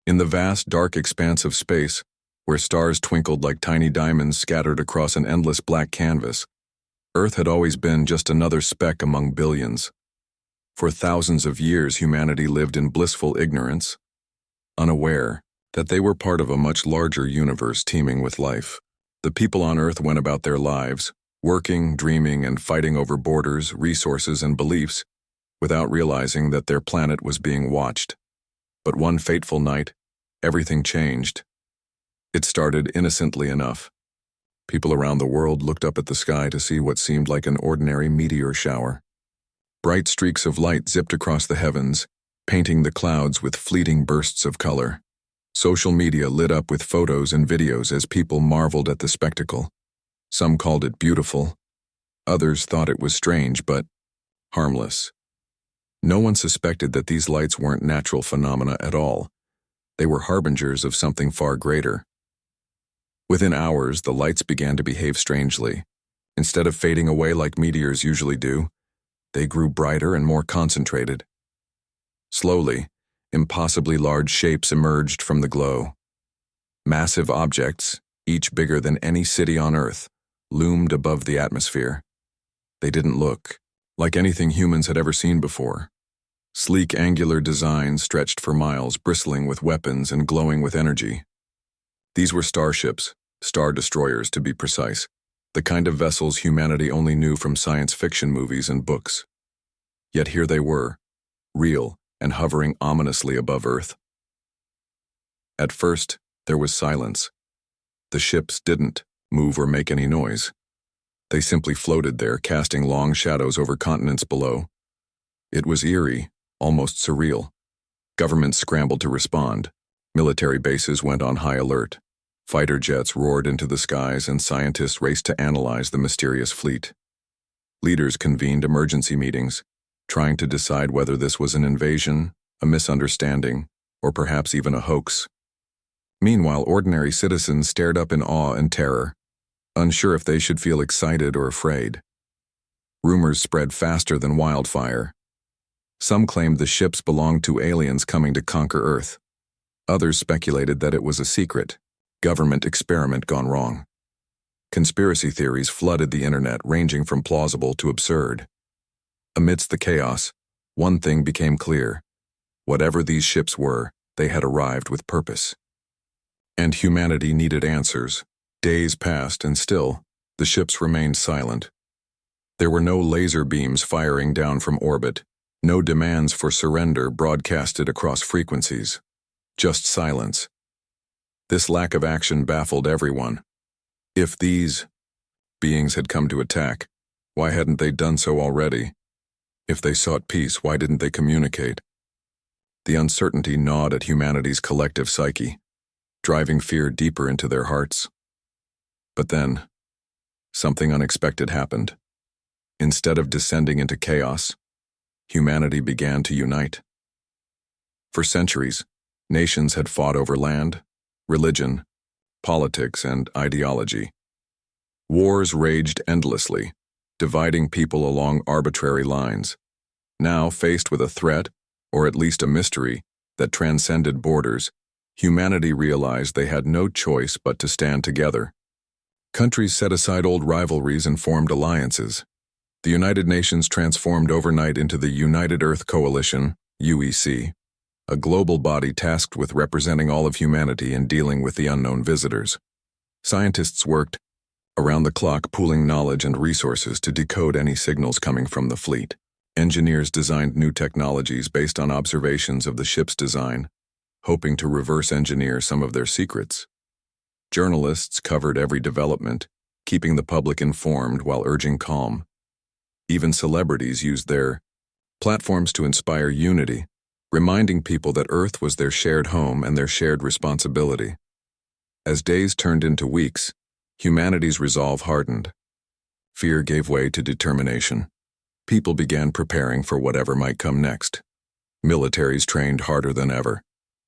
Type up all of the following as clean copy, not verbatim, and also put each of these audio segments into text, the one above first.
In the vast, dark expanse of space, where stars twinkled like tiny diamonds scattered across an endless black canvas, Earth had always been just another speck among billions. For thousands of years, humanity lived in blissful ignorance, unaware that they were part of a much larger universe teeming with life. The people on Earth went about their lives, working, dreaming, and fighting over borders, resources, and beliefs, without realizing that their planet was being watched. But one fateful night, everything changed. It started innocently enough. People around the world looked up at the sky to see what seemed like an ordinary meteor shower. Bright streaks of light zipped across the heavens, painting the clouds with fleeting bursts of color. Social media lit up with photos and videos as people marveled at the spectacle. Some called it beautiful. Others thought it was strange, but harmless. No one suspected that these lights weren't natural phenomena at all. They were harbingers of something far greater. Within hours, the lights began to behave strangely. Instead of fading away like meteors usually do, they grew brighter and more concentrated. Slowly, impossibly large shapes emerged from the glow. Massive objects, each bigger than any city on Earth, loomed above the atmosphere. They didn't look like anything humans had ever seen before. Sleek angular designs stretched for miles, bristling with weapons and glowing with energy. These were starships, star destroyers to be precise, the kind of vessels humanity only knew from science fiction movies and books. Yet here they were, real and hovering ominously above Earth. At first, there was silence. The ships didn't move or make any noise. They simply floated there, casting long shadows over continents below. It was eerie, almost surreal. Governments scrambled to respond. Military bases went on high alert. Fighter jets roared into the skies, and scientists raced to analyze the mysterious fleet. Leaders convened emergency meetings, trying to decide whether this was an invasion, a misunderstanding, or perhaps even a hoax. Meanwhile, ordinary citizens stared up in awe and terror, unsure if they should feel excited or afraid. Rumors spread faster than wildfire. Some claimed the ships belonged to aliens coming to conquer Earth. Others speculated that it was a secret government experiment gone wrong. Conspiracy theories flooded the internet, ranging from plausible to absurd. Amidst the chaos, one thing became clear. Whatever these ships were, they had arrived with purpose. And humanity needed answers. Days passed, and still, the ships remained silent. There were no laser beams firing down from orbit, no demands for surrender broadcasted across frequencies. Just silence. This lack of action baffled everyone. If these beings had come to attack, why hadn't they done so already? If they sought peace, why didn't they communicate? The uncertainty gnawed at humanity's collective psyche, driving fear deeper into their hearts. But then, something unexpected happened. Instead of descending into chaos, humanity began to unite. For centuries, nations had fought over land, religion, politics, and ideology. Wars raged endlessly, dividing people along arbitrary lines. Now, faced with a threat, or at least a mystery, that transcended borders, humanity realized they had no choice but to stand together. Countries set aside old rivalries and formed alliances. The United Nations transformed overnight into the United Earth Coalition, UEC, a global body tasked with representing all of humanity and dealing with the unknown visitors. Scientists worked around the clock, pooling knowledge and resources to decode any signals coming from the fleet. Engineers designed new technologies based on observations of the ship's design, hoping to reverse engineer some of their secrets. Journalists covered every development, keeping the public informed while urging calm. Even celebrities used their platforms to inspire unity, reminding people that Earth was their shared home and their shared responsibility. As days turned into weeks, humanity's resolve hardened. Fear gave way to determination. People began preparing for whatever might come next. Militaries trained harder than ever.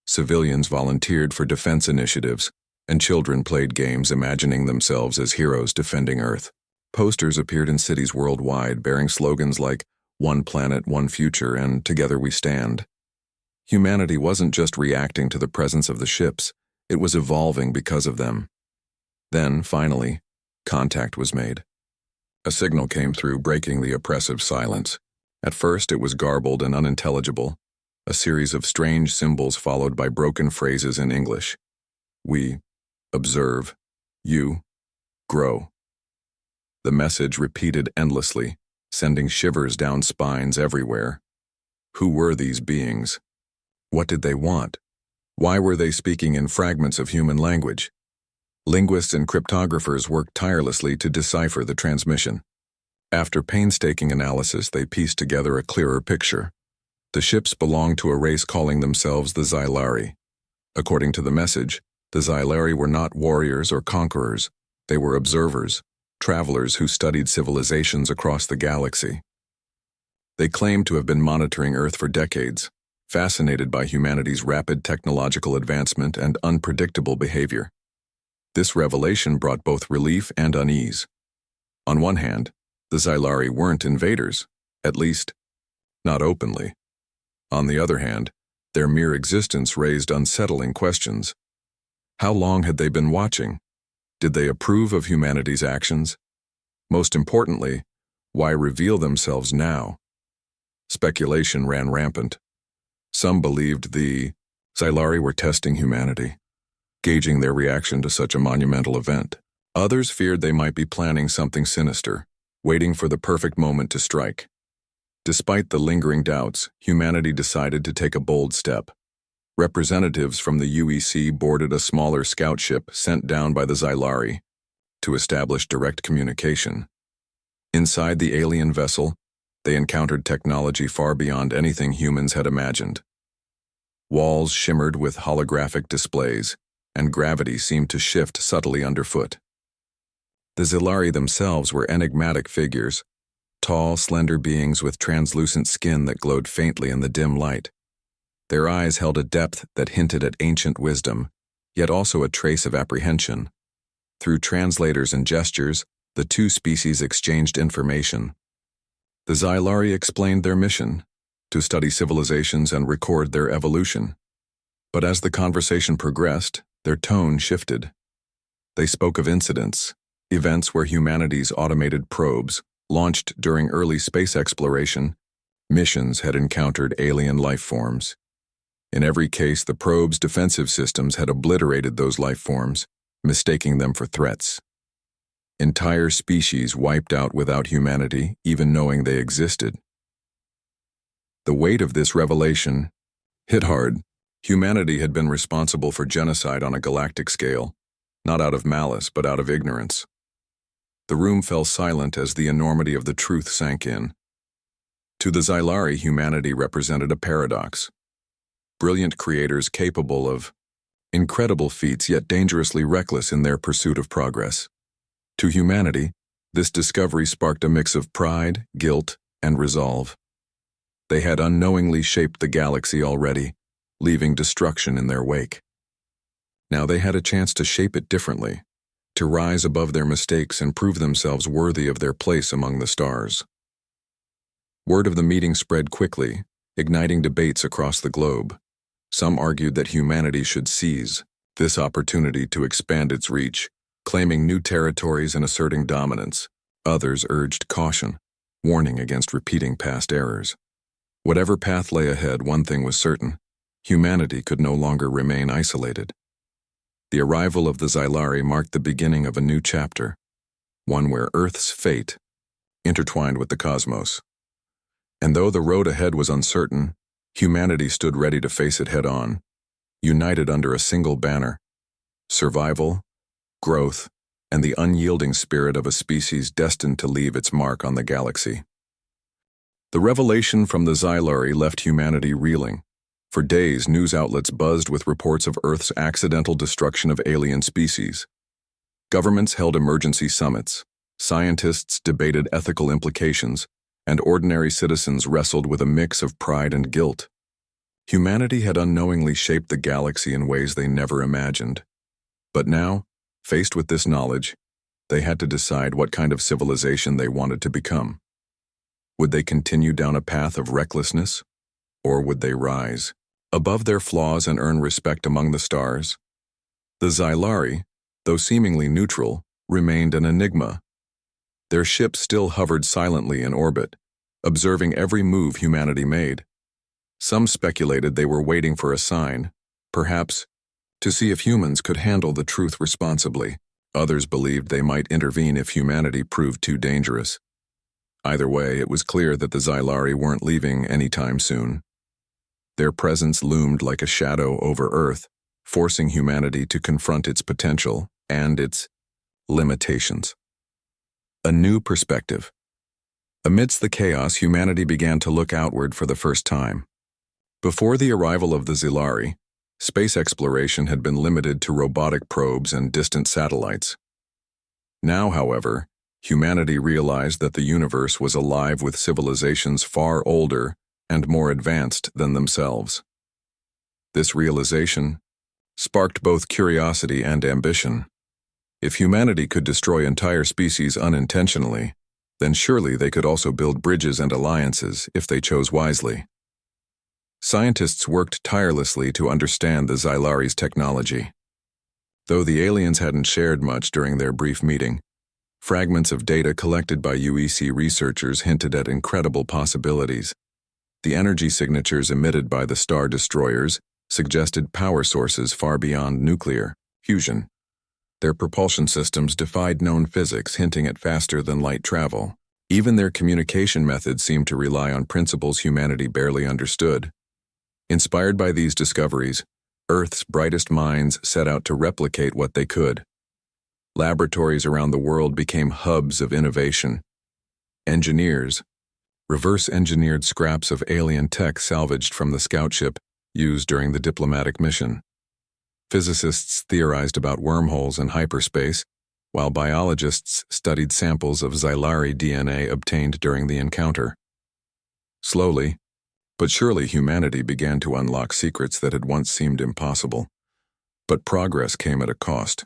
Civilians volunteered for defense initiatives, and children played games imagining themselves as heroes defending Earth. Posters appeared in cities worldwide bearing slogans like "One Planet, One Future," and "Together We Stand." Humanity wasn't just reacting to the presence of the ships, it was evolving because of them. Then, finally, contact was made. A signal came through, breaking the oppressive silence. At first, it was garbled and unintelligible, a series of strange symbols followed by broken phrases in English. We observe, you grow. The message repeated endlessly, sending shivers down spines everywhere. Who were these beings? What did they want? Why were they speaking in fragments of human language? Linguists and cryptographers worked tirelessly to decipher the transmission. After painstaking analysis, they pieced together a clearer picture. The ships belonged to a race calling themselves the Xylari. According to the message, the Xylari were not warriors or conquerors. They were observers, travelers who studied civilizations across the galaxy. They claimed to have been monitoring Earth for decades, fascinated by humanity's rapid technological advancement and unpredictable behavior. This revelation brought both relief and unease. On one hand, the Xylari weren't invaders, at least, not openly. On the other hand, their mere existence raised unsettling questions. How long had they been watching? Did they approve of humanity's actions? Most importantly, why reveal themselves now? Speculation ran rampant. Some believed the Xylari were testing humanity, gauging their reaction to such a monumental event. Others feared they might be planning something sinister, waiting for the perfect moment to strike. Despite the lingering doubts, humanity decided to take a bold step. Representatives from the UEC boarded a smaller scout ship sent down by the Xylari to establish direct communication. Inside the alien vessel, they encountered technology far beyond anything humans had imagined. Walls shimmered with holographic displays, and gravity seemed to shift subtly underfoot. The Xylari themselves were enigmatic figures, tall, slender beings with translucent skin that glowed faintly in the dim light. Their eyes held a depth that hinted at ancient wisdom, yet also a trace of apprehension. Through translators and gestures, the two species exchanged information. The Xylari explained their mission, to study civilizations and record their evolution. But as the conversation progressed, their tone shifted. They spoke of incidents, events where humanity's automated probes, launched during early space exploration, missions had encountered alien life forms. In every case, the probe's defensive systems had obliterated those life forms, mistaking them for threats. Entire species wiped out without humanity, even knowing they existed. The weight of this revelation hit hard. Humanity had been responsible for genocide on a galactic scale, not out of malice, but out of ignorance. The room fell silent as the enormity of the truth sank in. To the Xylari, humanity represented a paradox. Brilliant creators capable of incredible feats, yet dangerously reckless in their pursuit of progress. To humanity, this discovery sparked a mix of pride, guilt, and resolve. They had unknowingly shaped the galaxy already, leaving destruction in their wake. Now they had a chance to shape it differently, to rise above their mistakes and prove themselves worthy of their place among the stars. Word of the meeting spread quickly, igniting debates across the globe. Some argued that humanity should seize this opportunity to expand its reach, claiming new territories and asserting dominance. Others urged caution, warning against repeating past errors. Whatever path lay ahead, one thing was certain: humanity could no longer remain isolated. The arrival of the Xylari marked the beginning of a new chapter, one where Earth's fate intertwined with the cosmos. And though the road ahead was uncertain, humanity stood ready to face it head-on, united under a single banner: survival, growth, and the unyielding spirit of a species destined to leave its mark on the galaxy. The revelation from the Xylari left humanity reeling. For days, news outlets buzzed with reports of Earth's accidental destruction of alien species. Governments held emergency summits, scientists debated ethical implications, and ordinary citizens wrestled with a mix of pride and guilt. Humanity had unknowingly shaped the galaxy in ways they never imagined. But now, faced with this knowledge, they had to decide what kind of civilization they wanted to become. Would they continue down a path of recklessness, or would they rise, above their flaws and earn respect among the stars? The Xylari, though seemingly neutral, remained an enigma. Their ship still hovered silently in orbit, observing every move humanity made. Some speculated they were waiting for a sign, perhaps to see if humans could handle the truth responsibly. Others believed they might intervene if humanity proved too dangerous. Either way, it was clear that the Xylari weren't leaving anytime soon. Their presence loomed like a shadow over Earth, forcing humanity to confront its potential and its limitations. A new perspective. Amidst the chaos, humanity began to look outward for the first time. Before the arrival of the Xylari, space exploration had been limited to robotic probes and distant satellites. Now, however, humanity realized that the universe was alive with civilizations far older and more advanced than themselves. This realization sparked both curiosity and ambition. If humanity could destroy entire species unintentionally, then surely they could also build bridges and alliances if they chose wisely. Scientists worked tirelessly to understand the Xylari's technology. Though the aliens hadn't shared much during their brief meeting, fragments of data collected by UEC researchers hinted at incredible possibilities. The energy signatures emitted by the star destroyers suggested power sources far beyond nuclear fusion. Their propulsion systems defied known physics, hinting at faster-than-light travel. Even their communication methods seemed to rely on principles humanity barely understood. Inspired by these discoveries, Earth's brightest minds set out to replicate what they could. Laboratories around the world became hubs of innovation. Engineers reverse-engineered scraps of alien tech salvaged from the scout ship used during the diplomatic mission. Physicists theorized about wormholes in hyperspace, while biologists studied samples of Xylari DNA obtained during the encounter. Slowly, but surely humanity began to unlock secrets that had once seemed impossible. But progress came at a cost.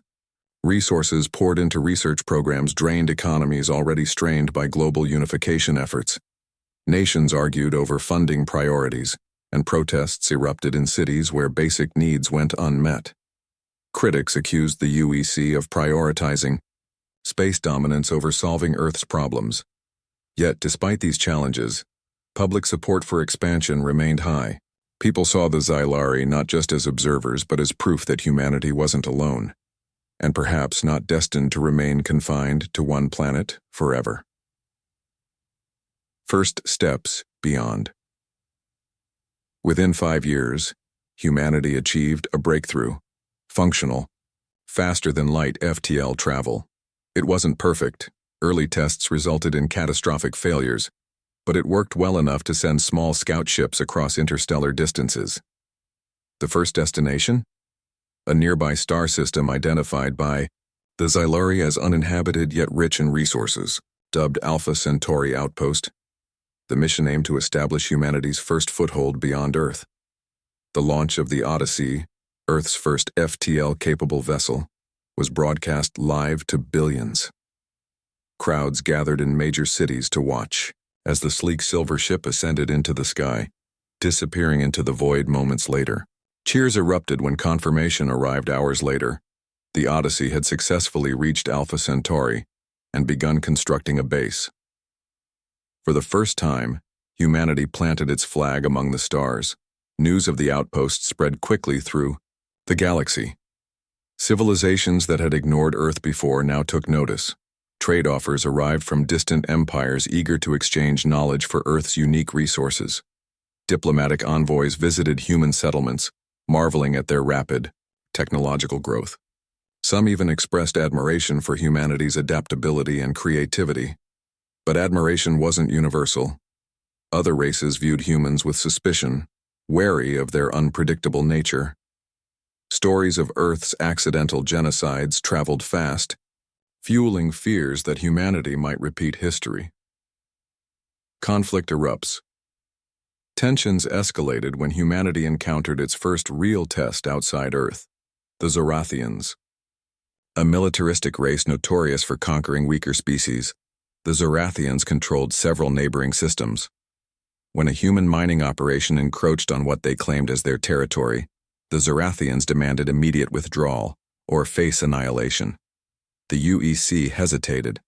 Resources poured into research programs drained economies already strained by global unification efforts. Nations argued over funding priorities, and protests erupted in cities where basic needs went unmet. Critics accused the UEC of prioritizing space dominance over solving Earth's problems. Yet, despite these challenges, public support for expansion remained high. People saw the Xylari not just as observers but as proof that humanity wasn't alone, and perhaps not destined to remain confined to one planet forever. First steps beyond. Within 5 years, humanity achieved a breakthrough: functional, faster-than-light FTL travel. It wasn't perfect. Early tests resulted in catastrophic failures, but it worked well enough to send small scout ships across interstellar distances. The first destination? A nearby star system identified by the Xylari as uninhabited yet rich in resources, dubbed Alpha Centauri Outpost. The mission aimed to establish humanity's first foothold beyond Earth. The launch of the Odyssey, Earth's first FTL-capable vessel, was broadcast live to billions. Crowds gathered in major cities to watch as the sleek silver ship ascended into the sky, disappearing into the void moments later. Cheers erupted when confirmation arrived hours later. The Odyssey had successfully reached Alpha Centauri and begun constructing a base. For the first time, humanity planted its flag among the stars. News of the outpost spread quickly through the galaxy. Civilizations that had ignored Earth before now took notice. Trade offers arrived from distant empires eager to exchange knowledge for Earth's unique resources. Diplomatic envoys visited human settlements, marveling at their rapid technological growth. Some even expressed admiration for humanity's adaptability and creativity. But admiration wasn't universal. Other races viewed humans with suspicion, wary of their unpredictable nature. Stories of Earth's accidental genocides traveled fast, fueling fears that humanity might repeat history. Conflict erupts. Tensions escalated when humanity encountered its first real test outside Earth, the Zorathians. A militaristic race notorious for conquering weaker species, the Zorathians controlled several neighboring systems. When a human mining operation encroached on what they claimed as their territory, the Zorathians demanded immediate withdrawal or face annihilation. The UEC hesitated.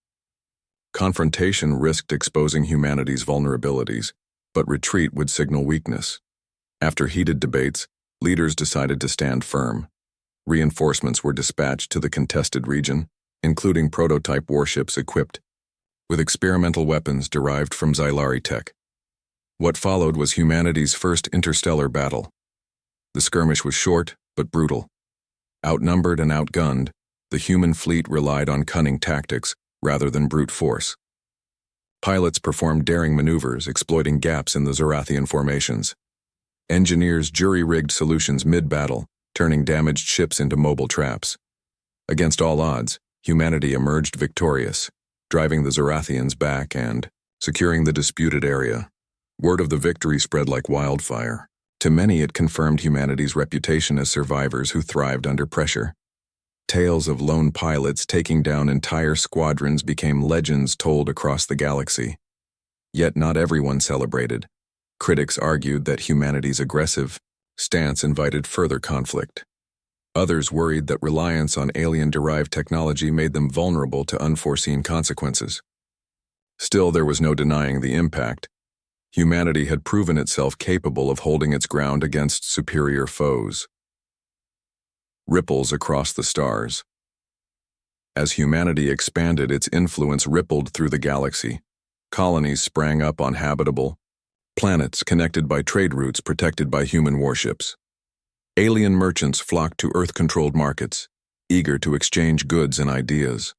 Confrontation risked exposing humanity's vulnerabilities, but retreat would signal weakness. After heated debates, leaders decided to stand firm. Reinforcements were dispatched to the contested region, including prototype warships equipped with experimental weapons derived from Xylari tech. What followed was humanity's first interstellar battle. The skirmish was short but brutal. Outnumbered and outgunned, the human fleet relied on cunning tactics rather than brute force. Pilots performed daring maneuvers, exploiting gaps in the Zorathian formations. Engineers jury-rigged solutions mid-battle, turning damaged ships into mobile traps. Against all odds, humanity emerged victorious, driving the Zorathians back and securing the disputed area. Word of the victory spread like wildfire. To many, it confirmed humanity's reputation as survivors who thrived under pressure. Tales of lone pilots taking down entire squadrons became legends told across the galaxy. Yet not everyone celebrated. Critics argued that humanity's aggressive stance invited further conflict. Others worried that reliance on alien-derived technology made them vulnerable to unforeseen consequences. Still, there was no denying the impact. Humanity had proven itself capable of holding its ground against superior foes. Ripples across the stars. As humanity expanded, its influence rippled through the galaxy. Colonies sprang up on habitable planets connected by trade routes protected by human warships. Alien merchants flocked to Earth-controlled markets, eager to exchange goods and ideas.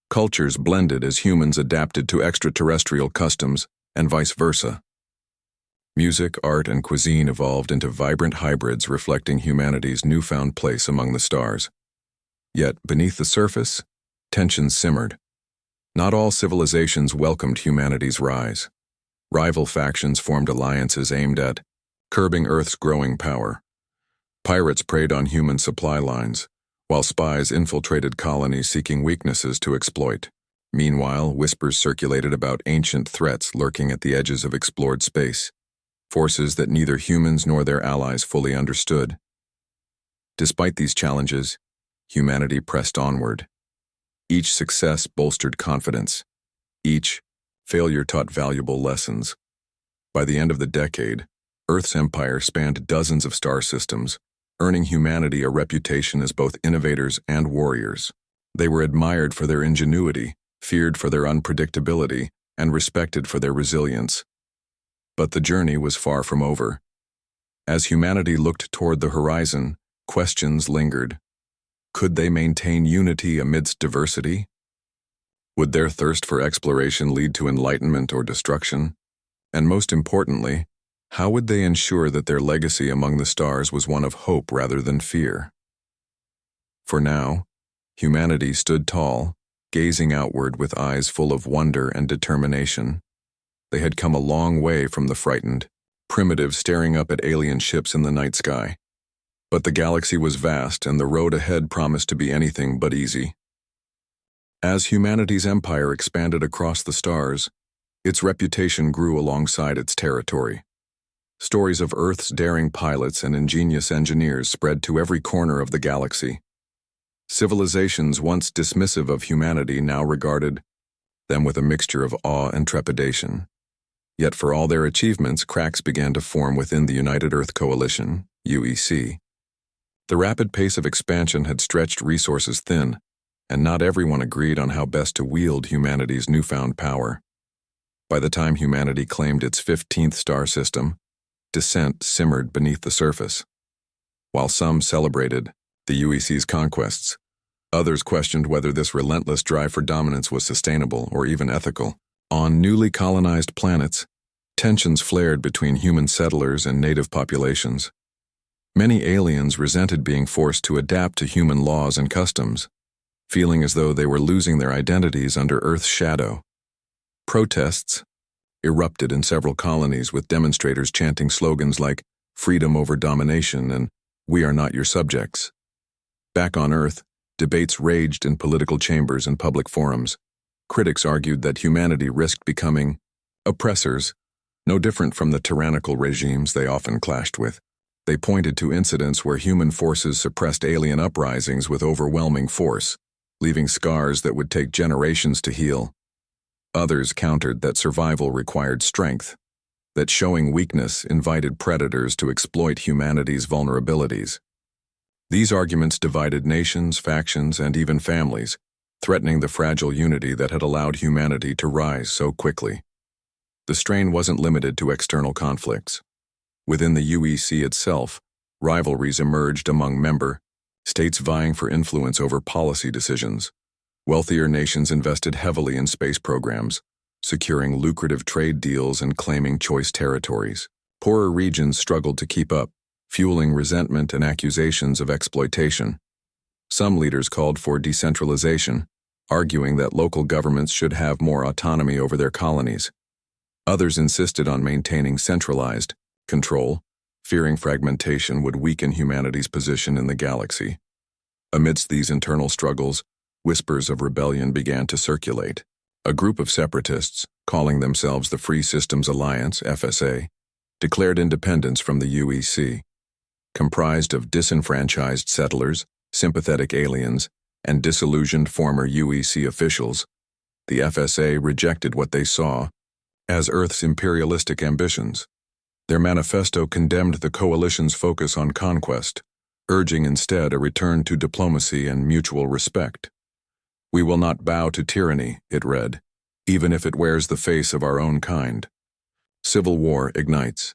Cultures blended as humans adapted to extraterrestrial customs, and vice versa. Music, art, and cuisine evolved into vibrant hybrids reflecting humanity's newfound place among the stars. Yet, beneath the surface, tensions simmered. Not all civilizations welcomed humanity's rise. Rival factions formed alliances aimed at curbing Earth's growing power. Pirates preyed on human supply lines, while spies infiltrated colonies seeking weaknesses to exploit. Meanwhile, whispers circulated about ancient threats lurking at the edges of explored space, forces that neither humans nor their allies fully understood. Despite these challenges, humanity pressed onward. Each success bolstered confidence. Each failure taught valuable lessons. By the end of the decade, Earth's empire spanned dozens of star systems, earning humanity a reputation as both innovators and warriors. They were admired for their ingenuity, feared for their unpredictability, and respected for their resilience. But the journey was far from over. As humanity looked toward the horizon, questions lingered. Could they maintain unity amidst diversity? Would their thirst for exploration lead to enlightenment or destruction? And most importantly, how would they ensure that their legacy among the stars was one of hope rather than fear? For now, humanity stood tall, gazing outward with eyes full of wonder and determination. They had come a long way from the frightened, primitive staring up at alien ships in the night sky. But the galaxy was vast, and the road ahead promised to be anything but easy. As humanity's empire expanded across the stars, its reputation grew alongside its territory. Stories of Earth's daring pilots and ingenious engineers spread to every corner of the galaxy. Civilizations once dismissive of humanity now regarded them with a mixture of awe and trepidation. Yet for all their achievements, cracks began to form within the United Earth Coalition, UEC. The rapid pace of expansion had stretched resources thin, and not everyone agreed on how best to wield humanity's newfound power. By the time humanity claimed its 15th star system, dissent simmered beneath the surface. While some celebrated the UEC's conquests, others questioned whether this relentless drive for dominance was sustainable or even ethical. On newly colonized planets, tensions flared between human settlers and native populations. Many aliens resented being forced to adapt to human laws and customs, feeling as though they were losing their identities under Earth's shadow. Protests erupted in several colonies, with demonstrators chanting slogans like "freedom over domination" and "we are not your subjects." Back on Earth, debates raged in political chambers and public forums. Critics argued that humanity risked becoming oppressors, No different from the tyrannical regimes they often clashed with. They pointed to incidents where human forces suppressed alien uprisings with overwhelming force, leaving scars that would take generations to heal. Others countered that survival required strength, that showing weakness invited predators to exploit humanity's vulnerabilities. These arguments divided nations, factions, and even families, threatening the fragile unity that had allowed humanity to rise so quickly. The strain wasn't limited to external conflicts. Within the UEC itself, rivalries emerged among member states vying for influence over policy decisions. Wealthier nations invested heavily in space programs, securing lucrative trade deals and claiming choice territories. Poorer regions struggled to keep up, fueling resentment and accusations of exploitation. Some leaders called for decentralization, arguing that local governments should have more autonomy over their colonies. Others insisted on maintaining centralized control, fearing fragmentation would weaken humanity's position in the galaxy. Amidst these internal struggles, whispers of rebellion began to circulate. A group of separatists, calling themselves the Free Systems Alliance, FSA, declared independence from the UEC. Comprised of disenfranchised settlers, sympathetic aliens, and disillusioned former UEC officials, the FSA rejected what they saw as Earth's imperialistic ambitions. Their manifesto condemned the coalition's focus on conquest, urging instead a return to diplomacy and mutual respect. "We will not bow to tyranny," it read, "even if it wears the face of our own kind." Civil war ignites.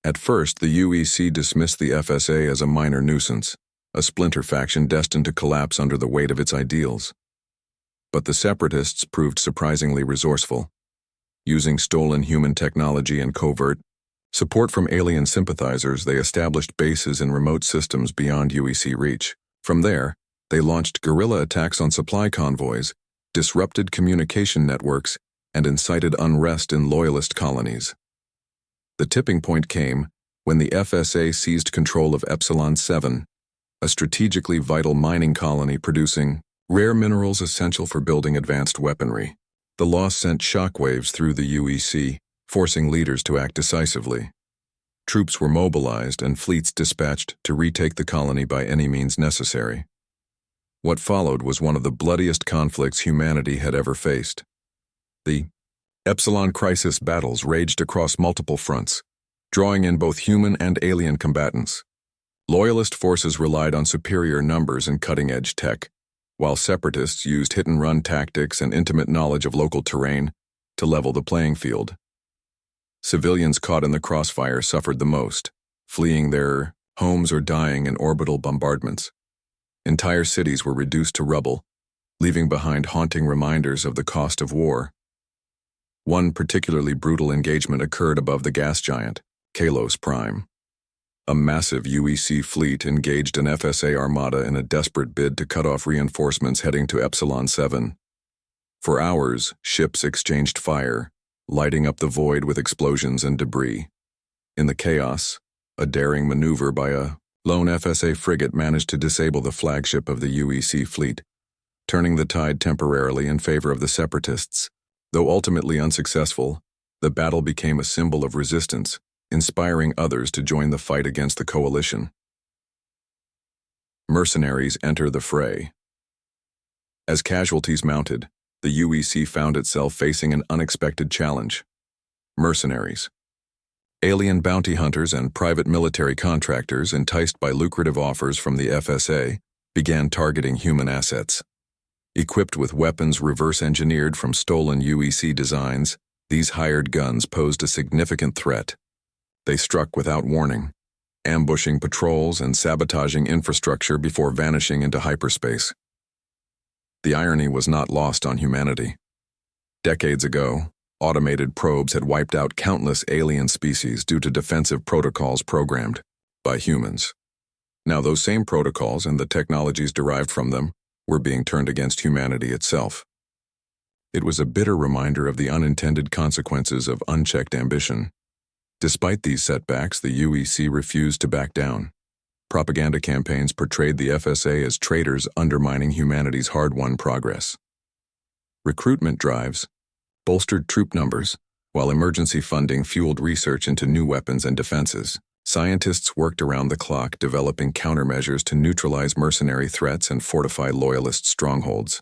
At first, the UEC dismissed the FSA as a minor nuisance, a splinter faction destined to collapse under the weight of its ideals. But the separatists proved surprisingly resourceful. Using stolen human technology and covert support from alien sympathizers, they established bases in remote systems beyond UEC reach. From there, they launched guerrilla attacks on supply convoys, disrupted communication networks, and incited unrest in loyalist colonies. The tipping point came when the FSA seized control of Epsilon 7, a strategically vital mining colony producing rare minerals essential for building advanced weaponry. The loss sent shockwaves through the UEC, forcing leaders to act decisively. Troops were mobilized and fleets dispatched to retake the colony by any means necessary. What followed was one of the bloodiest conflicts humanity had ever faced. The Epsilon Crisis battles raged across multiple fronts, drawing in both human and alien combatants. Loyalist forces relied on superior numbers and cutting-edge tech, while separatists used hit-and-run tactics and intimate knowledge of local terrain to level the playing field. Civilians caught in the crossfire suffered the most, fleeing their homes or dying in orbital bombardments. Entire cities were reduced to rubble, leaving behind haunting reminders of the cost of war. One particularly brutal engagement occurred above the gas giant, Kalos Prime. A massive UEC fleet engaged an FSA armada in a desperate bid to cut off reinforcements heading to Epsilon 7. For hours, ships exchanged fire, lighting up the void with explosions and debris. In the chaos, a daring maneuver by a lone FSA frigate managed to disable the flagship of the UEC fleet, turning the tide temporarily in favor of the separatists. Though ultimately unsuccessful, the battle became a symbol of resistance, inspiring others to join the fight against the coalition. Mercenaries enter the fray. As casualties mounted, the UEC found itself facing an unexpected challenge. Mercenaries. Alien bounty hunters and private military contractors, enticed by lucrative offers from the FSA, began targeting human assets. Equipped with weapons reverse-engineered from stolen UEC designs, these hired guns posed a significant threat. They struck without warning, ambushing patrols and sabotaging infrastructure before vanishing into hyperspace. The irony was not lost on humanity. Decades ago, automated probes had wiped out countless alien species due to defensive protocols programmed by humans. Now those same protocols and the technologies derived from them were being turned against humanity itself. It was a bitter reminder of the unintended consequences of unchecked ambition. Despite these setbacks, the UEC refused to back down. Propaganda campaigns portrayed the FSA as traitors undermining humanity's hard-won progress. Recruitment drives bolstered troop numbers, While emergency funding fueled research into new weapons and defenses, scientists worked around the clock developing countermeasures to neutralize mercenary threats and fortify loyalist strongholds.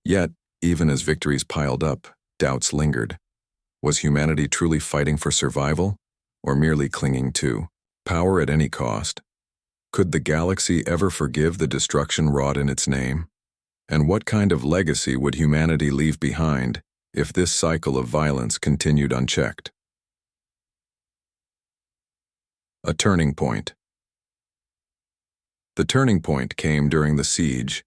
Yet, even as victories piled up, doubts lingered. Was humanity truly fighting for survival, or merely clinging to power at any cost? Could the galaxy ever forgive the destruction wrought in its name? And what kind of legacy would humanity leave behind if this cycle of violence continued unchecked? A turning point. The turning point came during the siege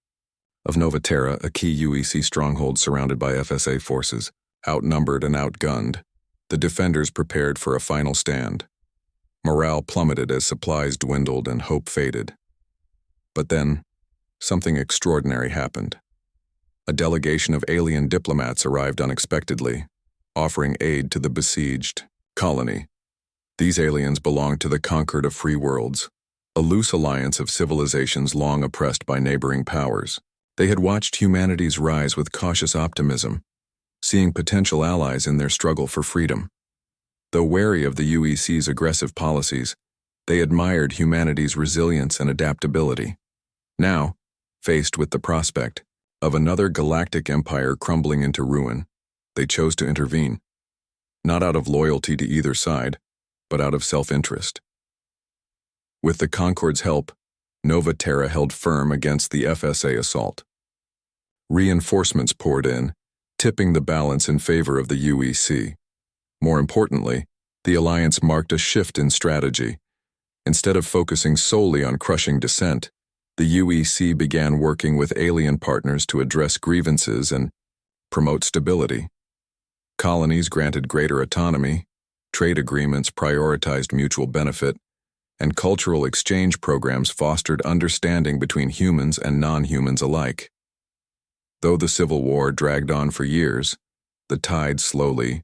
of Nova Terra, a key UEC stronghold surrounded by FSA forces. Outnumbered and outgunned, the defenders prepared for a final stand. Morale plummeted as supplies dwindled and hope faded. But then, something extraordinary happened. A delegation of alien diplomats arrived unexpectedly, offering aid to the besieged colony. These aliens belonged to the Concord of Free Worlds, a loose alliance of civilizations long oppressed by neighboring powers. They had watched humanity's rise with cautious optimism, seeing potential allies in their struggle for freedom. Though wary of the UEC's aggressive policies, they admired humanity's resilience and adaptability. Now, faced with the prospect of another galactic empire crumbling into ruin, they chose to intervene, not out of loyalty to either side, but out of self-interest. With the Concord's help, Nova Terra held firm against the FSA assault. Reinforcements poured in, tipping the balance in favor of the UEC. More importantly, the alliance marked a shift in strategy. Instead of focusing solely on crushing dissent, the UEC began working with alien partners to address grievances and promote stability. Colonies granted greater autonomy, trade agreements prioritized mutual benefit, and cultural exchange programs fostered understanding between humans and non-humans alike. Though the Civil War dragged on for years, the tide slowly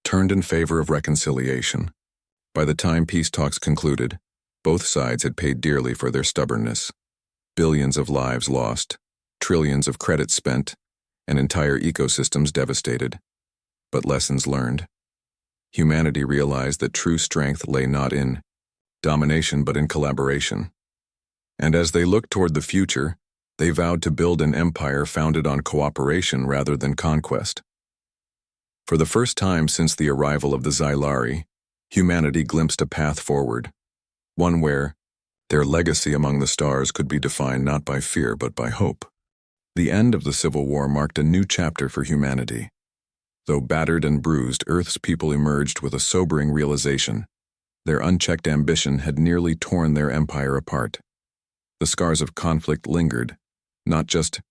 turned in favor of reconciliation. By the time peace talks concluded, both sides had paid dearly for their stubbornness. Billions of lives lost, trillions of credits spent, and entire ecosystems devastated. But lessons learned. Humanity realized that true strength lay not in domination but in collaboration. And as they looked toward the future, they vowed to build an empire founded on cooperation rather than conquest. For the first time since the arrival of the Xylari, humanity glimpsed a path forward, one where their legacy among the stars could be defined not by fear but by hope. The end of the Civil War marked a new chapter for humanity. Though battered and bruised, Earth's people emerged with a sobering realization. Their unchecked ambition had nearly torn their empire apart. The scars of conflict lingered, not just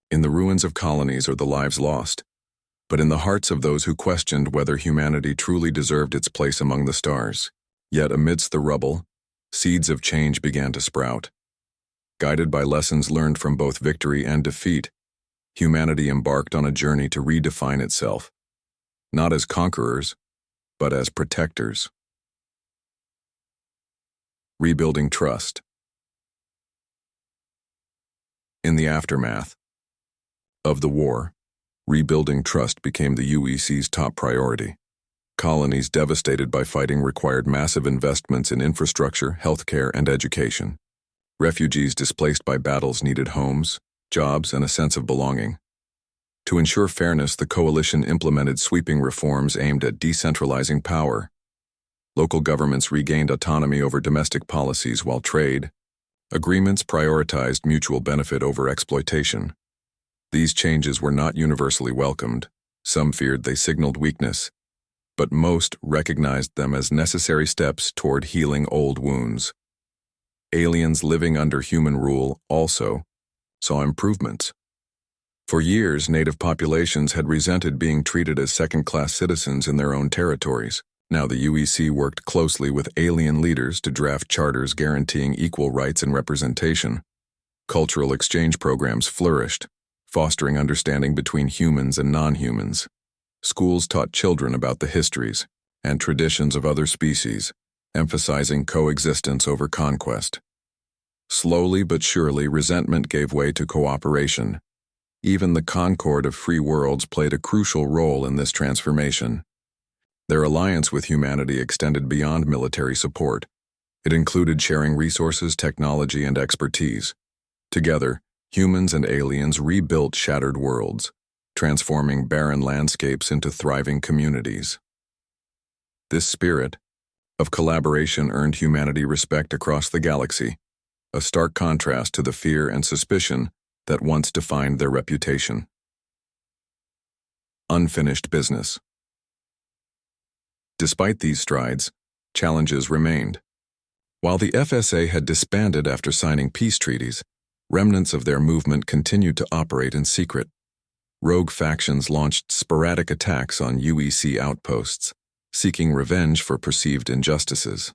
in the ruins of colonies or the lives lost, but in the hearts of those who questioned whether humanity truly deserved its place among the stars. Yet amidst the rubble, seeds of change began to sprout. Guided by lessons learned from both victory and defeat, humanity embarked on a journey to redefine itself, not as conquerors, but as protectors. Rebuilding trust. In the aftermath of the war, rebuilding trust became the UEC's top priority. Colonies devastated by fighting required massive investments in infrastructure, healthcare, and education. Refugees displaced by battles needed homes, jobs, and a sense of belonging. To ensure fairness, the coalition implemented sweeping reforms aimed at decentralizing power. Local governments regained autonomy over domestic policies while trade agreements prioritized mutual benefit over exploitation. These changes were not universally welcomed. Some feared they signaled weakness, but most recognized them as necessary steps toward healing old wounds. Aliens living under human rule also saw improvements. For years, native populations had resented being treated as second-class citizens in their own territories. Now the UEC worked closely with alien leaders to draft charters guaranteeing equal rights and representation. Cultural exchange programs flourished, fostering understanding between humans and non-humans. Schools taught children about the histories and traditions of other species, emphasizing coexistence over conquest. Slowly but surely, resentment gave way to cooperation. Even the Concord of Free Worlds played a crucial role in this transformation. Their alliance with humanity extended beyond military support. It included sharing resources, technology, and expertise. Together, humans and aliens rebuilt shattered worlds, transforming barren landscapes into thriving communities. This spirit of collaboration earned humanity respect across the galaxy, a stark contrast to the fear and suspicion that once defined their reputation. Unfinished business. Despite these strides, challenges remained. While the FSA had disbanded after signing peace treaties, remnants of their movement continued to operate in secret. Rogue factions launched sporadic attacks on UEC outposts, seeking revenge for perceived injustices.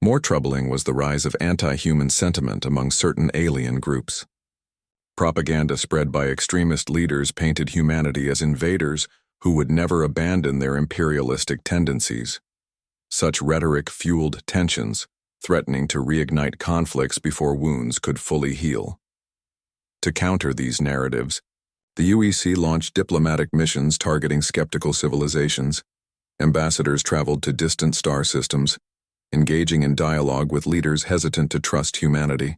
More troubling was the rise of anti-human sentiment among certain alien groups. Propaganda spread by extremist leaders painted humanity as invaders who would never abandon their imperialistic tendencies. Such rhetoric fueled tensions, threatening to reignite conflicts before wounds could fully heal. To counter these narratives, the UEC launched diplomatic missions targeting skeptical civilizations. Ambassadors traveled to distant star systems, engaging in dialogue with leaders hesitant to trust humanity.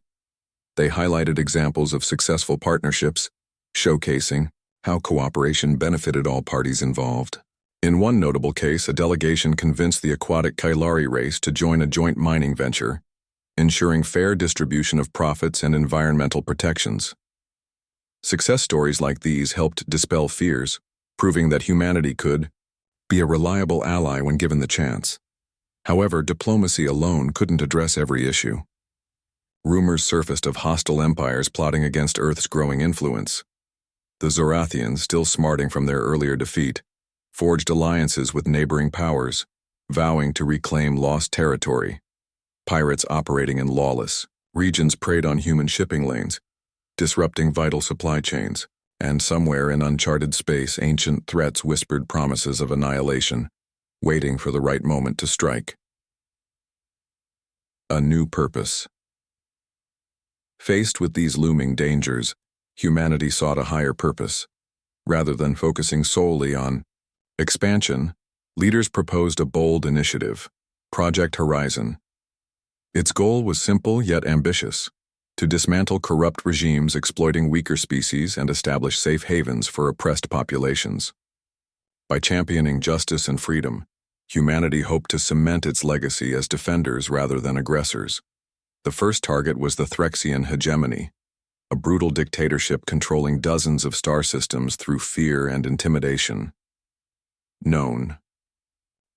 They highlighted examples of successful partnerships, showcasing how cooperation benefited all parties involved. In one notable case, a delegation convinced the aquatic Kailari race to join a joint mining venture, ensuring fair distribution of profits and environmental protections. Success stories like these helped dispel fears, proving that humanity could be a reliable ally when given the chance. However, diplomacy alone couldn't address every issue. Rumors surfaced of hostile empires plotting against Earth's growing influence. The Zorathians, still smarting from their earlier defeat, forged alliances with neighboring powers, vowing to reclaim lost territory. Pirates operating in lawless regions preyed on human shipping lanes, disrupting vital supply chains, and somewhere in uncharted space, ancient threats whispered promises of annihilation, waiting for the right moment to strike. A new purpose. Faced with these looming dangers, humanity sought a higher purpose. Rather than focusing solely on expansion, leaders proposed a bold initiative, Project Horizon. Its goal was simple yet ambitious: to dismantle corrupt regimes exploiting weaker species and establish safe havens for oppressed populations. By championing justice and freedom, humanity hoped to cement its legacy as defenders rather than aggressors. The first target was the Threxian hegemony, a brutal dictatorship controlling dozens of star systems through fear and intimidation. Known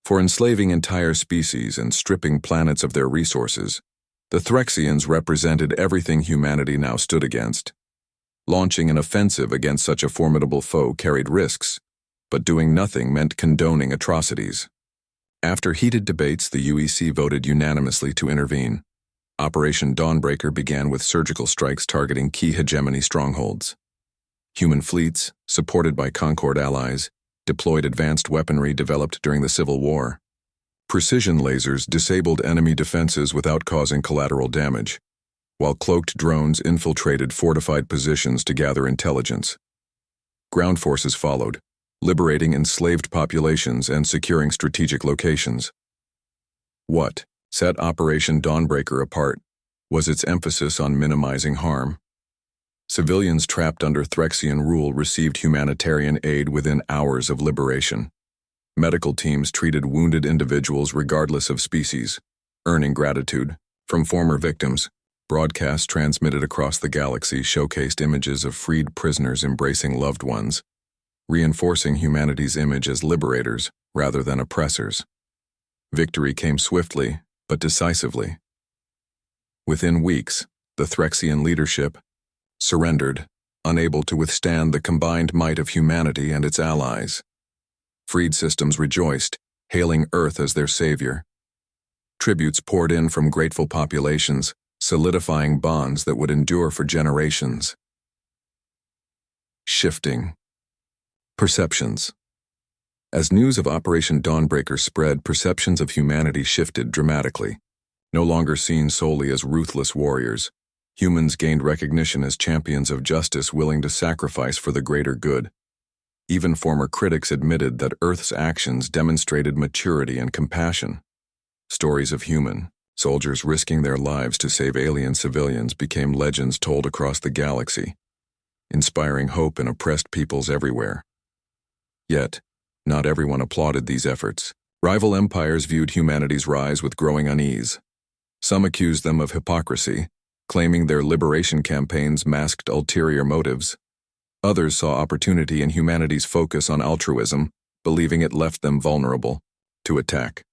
for enslaving entire species and stripping planets of their resources, the Threxians represented everything humanity now stood against. Launching an offensive against such a formidable foe carried risks, but doing nothing meant condoning atrocities. After heated debates, the UEC voted unanimously to intervene. Operation Dawnbreaker began with surgical strikes targeting key hegemony strongholds. Human fleets, supported by Concord allies, deployed advanced weaponry developed during the Civil War. Precision lasers disabled enemy defenses without causing collateral damage, while cloaked drones infiltrated fortified positions to gather intelligence. Ground forces followed, liberating enslaved populations and securing strategic locations. What set Operation Dawnbreaker apart was its emphasis on minimizing harm. Civilians trapped under Threxian rule received humanitarian aid within hours of liberation. Medical teams treated wounded individuals regardless of species, earning gratitude from former victims. Broadcasts transmitted across the galaxy showcased images of freed prisoners embracing loved ones, reinforcing humanity's image as liberators rather than oppressors. Victory came swiftly, but decisively. Within weeks, the Threxian leadership surrendered, unable to withstand the combined might of humanity and its allies. Freed systems rejoiced, hailing Earth as their savior. Tributes poured in from grateful populations, solidifying bonds that would endure for generations. Shifting perceptions. As news of Operation Dawnbreaker spread, perceptions of humanity shifted dramatically. No longer seen solely as ruthless warriors, humans gained recognition as champions of justice willing to sacrifice for the greater good. Even former critics admitted that Earth's actions demonstrated maturity and compassion. Stories of human soldiers risking their lives to save alien civilians became legends told across the galaxy, inspiring hope in oppressed peoples everywhere. Yet, not everyone applauded these efforts. Rival empires viewed humanity's rise with growing unease. Some accused them of hypocrisy, claiming their liberation campaigns masked ulterior motives. Others saw opportunity in humanity's focus on altruism, believing it left them vulnerable to attack.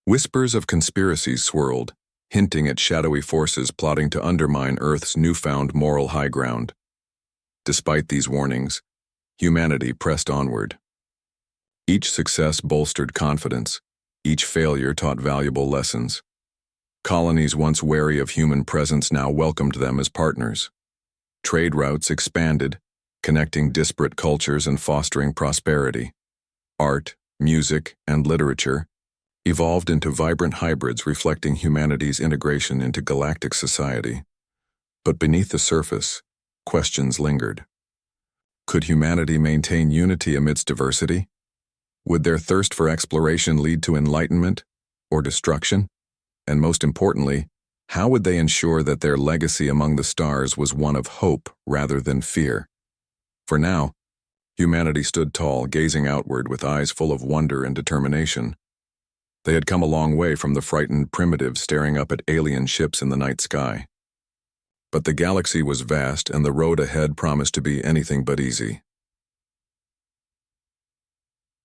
Whispers of conspiracies swirled, hinting at shadowy forces plotting to undermine Earth's newfound moral high ground. Despite these warnings, humanity pressed onward. Each success bolstered confidence. Each failure taught valuable lessons. Colonies once wary of human presence now welcomed them as partners. Trade routes expanded, connecting disparate cultures and fostering prosperity. Art, music, and literature evolved into vibrant hybrids reflecting humanity's integration into galactic society. But beneath the surface, questions lingered. Could humanity maintain unity amidst diversity? Would their thirst for exploration lead to enlightenment or destruction? And most importantly, how would they ensure that their legacy among the stars was one of hope rather than fear? For now, humanity stood tall, gazing outward with eyes full of wonder and determination. They had come a long way from the frightened primitives staring up at alien ships in the night sky. But the galaxy was vast, and the road ahead promised to be anything but easy.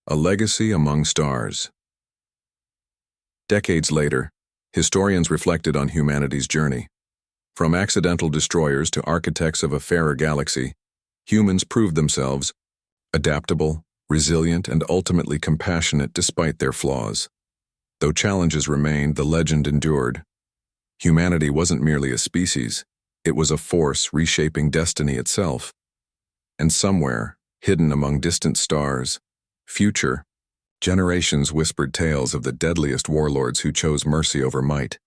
A legacy among stars. Decades later, historians reflected on humanity's journey. From accidental destroyers to architects of a fairer galaxy, humans proved themselves adaptable, resilient, and ultimately compassionate despite their flaws. Though challenges remained, the legend endured. Humanity wasn't merely a species, it was a force reshaping destiny itself. And somewhere, hidden among distant stars, future generations whispered tales of the deadliest warlords who chose mercy over might.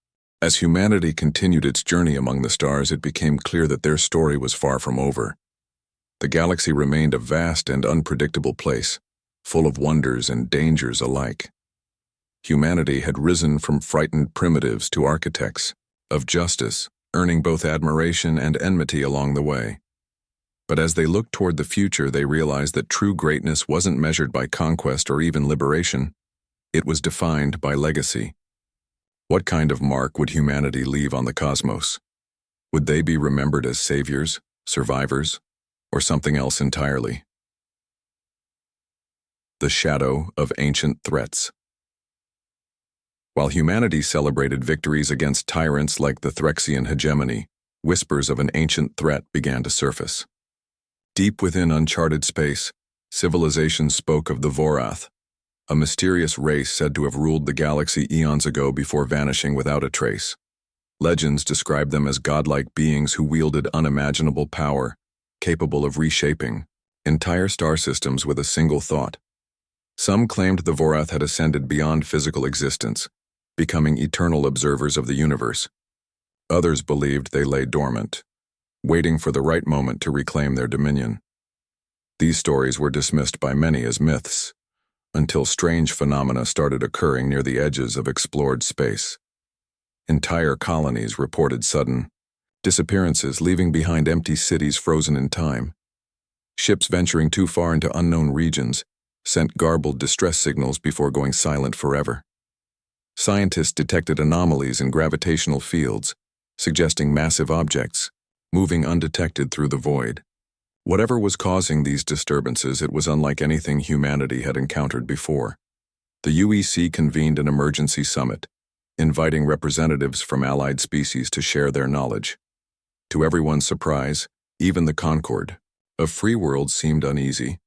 As humanity continued its journey among the stars, it became clear that their story was far from over. The galaxy remained a vast and unpredictable place, full of wonders and dangers alike. Humanity had risen from frightened primitives to architects of justice, earning both admiration and enmity along the way. But as they looked toward the future, they realized that true greatness wasn't measured by conquest or even liberation. It was defined by legacy. What kind of mark would humanity leave on the cosmos? Would they be remembered as saviors, survivors, or something else entirely? The shadow of ancient threats. While humanity celebrated victories against tyrants like the Threxian hegemony, whispers of an ancient threat began to surface. Deep within uncharted space, civilizations spoke of the Vorath, a mysterious race said to have ruled the galaxy eons ago before vanishing without a trace. Legends described them as godlike beings who wielded unimaginable power, capable of reshaping entire star systems with a single thought. Some claimed the Vorath had ascended beyond physical existence, becoming eternal observers of the universe. Others believed they lay dormant, waiting for the right moment to reclaim their dominion. These stories were dismissed by many as myths, until strange phenomena started occurring near the edges of explored space. Entire colonies reported sudden disappearances, leaving behind empty cities frozen in time. Ships venturing too far into unknown regions sent garbled distress signals before going silent forever. Scientists detected anomalies in gravitational fields, suggesting massive objects moving undetected through the void. Whatever was causing these disturbances, it was unlike anything humanity had encountered before. The UEC convened an emergency summit, inviting representatives from allied species to share their knowledge. To everyone's surprise, even the Concord of free worlds seemed uneasy.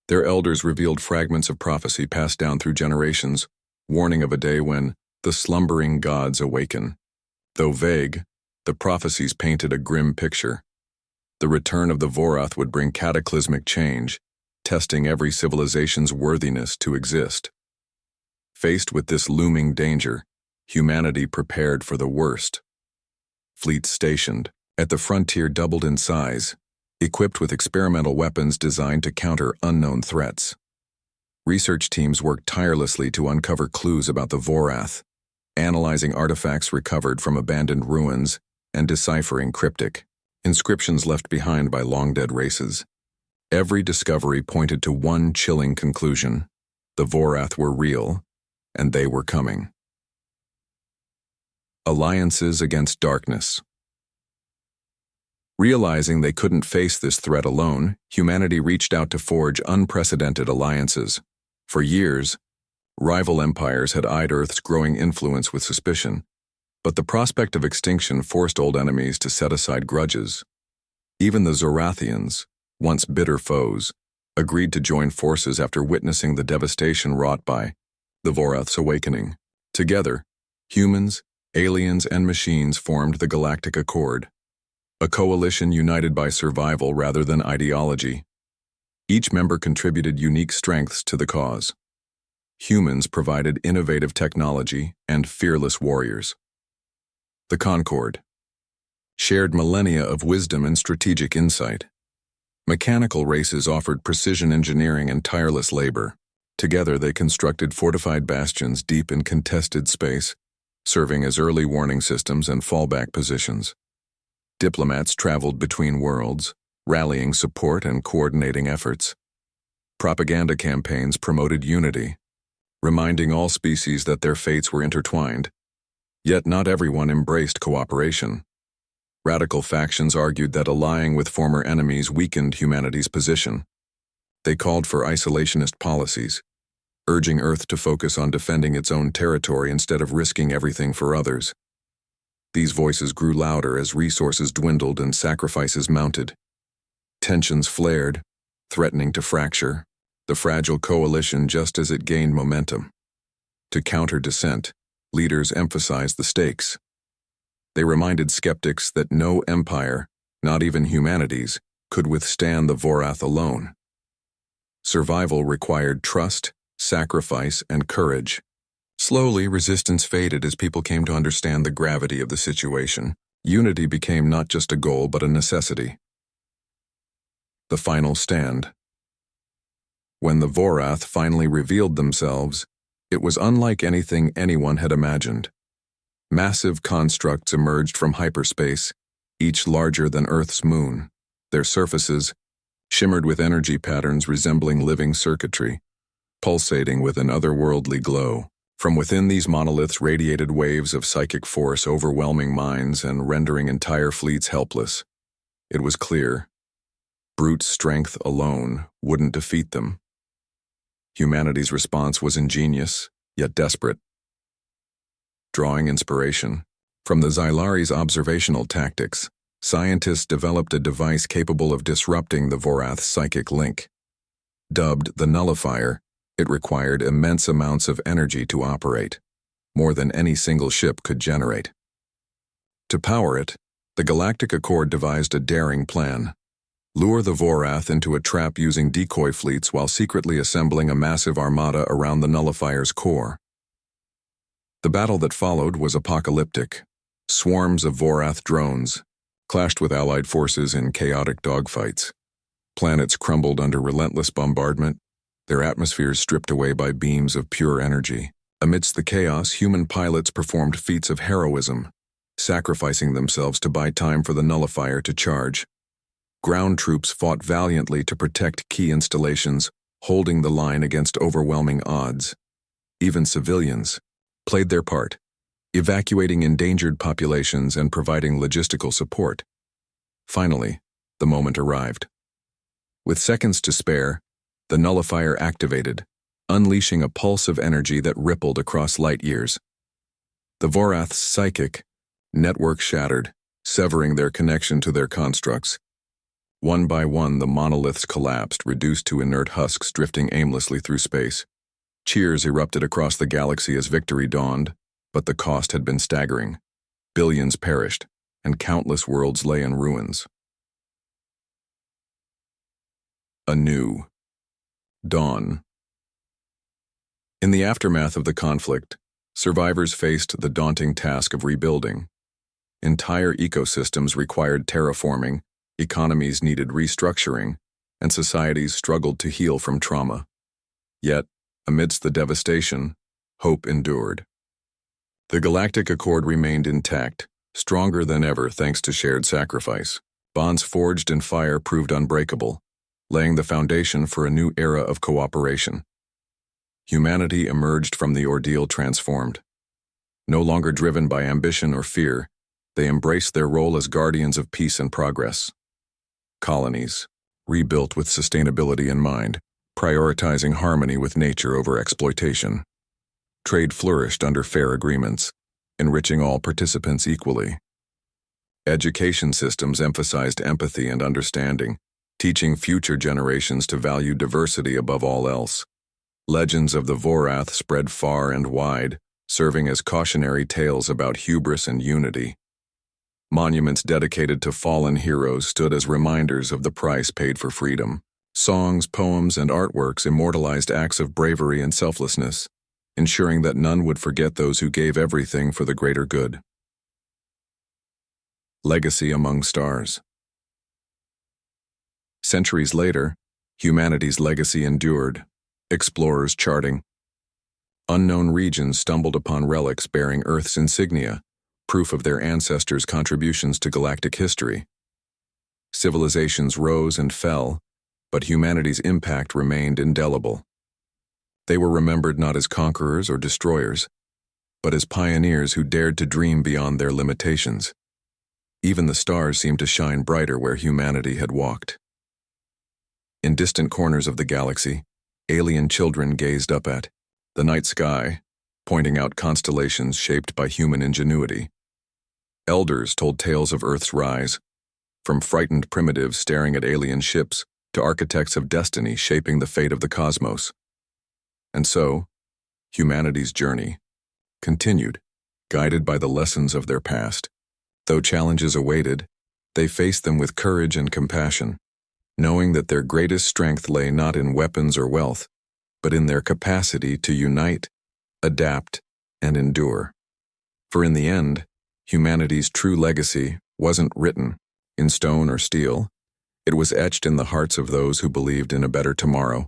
Their elders revealed fragments of prophecy passed down through generations, warning of a day when the slumbering gods awaken. Though vague, the prophecies painted a grim picture. The return of the Vorath would bring cataclysmic change, testing every civilization's worthiness to exist. Faced with this looming danger, humanity prepared for the worst. Fleets stationed at the frontier doubled in size, equipped with experimental weapons designed to counter unknown threats. Research teams worked tirelessly to uncover clues about the Vorath, analyzing artifacts recovered from abandoned ruins and deciphering cryptic inscriptions left behind by long-dead races. Every discovery pointed to one chilling conclusion: the Vorath were real, and they were coming. Alliances against darkness. Realizing they couldn't face this threat alone, humanity reached out to forge unprecedented alliances. For years, rival empires had eyed Earth's growing influence with suspicion, but the prospect of extinction forced old enemies to set aside grudges. Even the Zorathians, once bitter foes, agreed to join forces after witnessing the devastation wrought by the Vorath's awakening. Together, humans, aliens, and machines formed the Galactic Accord, a coalition united by survival rather than ideology. Each member contributed unique strengths to the cause. Humans provided innovative technology and fearless warriors. The Concord shared millennia of wisdom and strategic insight. Mechanical races offered precision engineering and tireless labor. Together they constructed fortified bastions deep in contested space, serving as early warning systems and fallback positions. Diplomats traveled between worlds, rallying support and coordinating efforts. Propaganda campaigns promoted unity, reminding all species that their fates were intertwined. Yet not everyone embraced cooperation. Radical factions argued that allying with former enemies weakened humanity's position. They called for isolationist policies, urging Earth to focus on defending its own territory instead of risking everything for others. These voices grew louder as resources dwindled and sacrifices mounted. Tensions flared, threatening to fracture the fragile coalition just as it gained momentum. To counter dissent, leaders emphasized the stakes. They reminded skeptics that no empire, not even humanity's, could withstand the Vorath alone. Survival required trust, sacrifice, and courage. Slowly, resistance faded as people came to understand the gravity of the situation. Unity became not just a goal but a necessity. The final stand. When the Vorath finally revealed themselves, it was unlike anything anyone had imagined. Massive constructs emerged from hyperspace, each larger than Earth's moon. Their surfaces shimmered with energy patterns resembling living circuitry, pulsating with an otherworldly glow. From within these monoliths radiated waves of psychic force overwhelming minds and rendering entire fleets helpless. It was clear, brute strength alone wouldn't defeat them. Humanity's response was ingenious, yet desperate. Drawing inspiration from the Xylari's observational tactics, scientists developed a device capable of disrupting the Vorath's psychic link. Dubbed the Nullifier, it required immense amounts of energy to operate, more than any single ship could generate. To power it, the Galactic Accord devised a daring plan: lure the Vorath into a trap using decoy fleets while secretly assembling a massive armada around the Nullifier's core. The battle that followed was apocalyptic. Swarms of Vorath drones clashed with Allied forces in chaotic dogfights. Planets crumbled under relentless bombardment, their atmospheres stripped away by beams of pure energy. Amidst the chaos, human pilots performed feats of heroism, sacrificing themselves to buy time for the Nullifier to charge. Ground troops fought valiantly to protect key installations, holding the line against overwhelming odds. Even civilians played their part, evacuating endangered populations and providing logistical support. Finally, the moment arrived. With seconds to spare, the Nullifier activated, unleashing a pulse of energy that rippled across light years. The Vorath's psychic network shattered, severing their connection to their constructs. One by one, the monoliths collapsed, reduced to inert husks drifting aimlessly through space. Cheers erupted across the galaxy as victory dawned, but the cost had been staggering. Billions perished, and countless worlds lay in ruins. A new dawn. In the aftermath of the conflict, survivors faced the daunting task of rebuilding. Entire ecosystems required terraforming, Economies needed restructuring, and societies struggled to heal from trauma. Yet, amidst the devastation, hope endured. The Galactic Accord remained intact, stronger than ever thanks to shared sacrifice. Bonds forged in fire proved unbreakable, laying the foundation for a new era of cooperation. Humanity emerged from the ordeal transformed. No longer driven by ambition or fear, they embraced their role as guardians of peace and progress. Colonies, rebuilt with sustainability in mind, prioritizing harmony with nature over exploitation. Trade flourished under fair agreements, enriching all participants equally. Education systems emphasized empathy and understanding, teaching future generations to value diversity above all else. Legends of the Vorath spread far and wide, serving as cautionary tales about hubris and unity. Monuments dedicated to fallen heroes stood as reminders of the price paid for freedom. Songs, poems, and artworks immortalized acts of bravery and selflessness, ensuring that none would forget those who gave everything for the greater good. Legacy among stars. Centuries later, humanity's legacy endured, explorers charting. Unknown regions stumbled upon relics bearing Earth's insignia, proof of their ancestors' contributions to galactic history. Civilizations rose and fell, but humanity's impact remained indelible. They were remembered not as conquerors or destroyers, but as pioneers who dared to dream beyond their limitations. Even the stars seemed to shine brighter where humanity had walked. In distant corners of the galaxy, alien children gazed up at the night sky, pointing out constellations shaped by human ingenuity. Elders told tales of Earth's rise, from frightened primitives staring at alien ships to architects of destiny shaping the fate of the cosmos. And so, humanity's journey continued, guided by the lessons of their past. Though challenges awaited, they faced them with courage and compassion, knowing that their greatest strength lay not in weapons or wealth, but in their capacity to unite, adapt, and endure. For in the end, humanity's true legacy wasn't written in stone or steel. It was etched in the hearts of those who believed in a better tomorrow.